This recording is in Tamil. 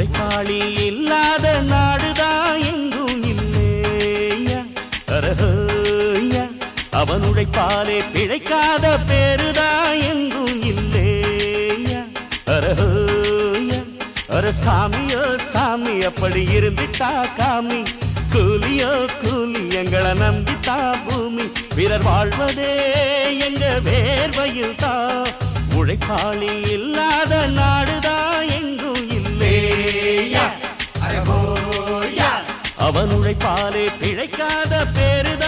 உழைப்பாளி இல்லாத நாடுதான் எங்கும் இல்லையா அரஹோயா அவன் உழைப்பாலே பிழைக்காத பேருதான் எங்கும் இல்லையா அரஹோயா அர சாமியோ சாமி அப்படி இருந்துட்டா காமி கூலியோ கூலி எங்களை நம்பித்தா பூமி பிறர் வாழ்வதே எங்க வேர்வையில் தான் உழைப்பாளி இல்லாத நாடுதான் எங்கும் இல்லையா அவன் உழைப்பாலே பிழைக்காத பேருதான்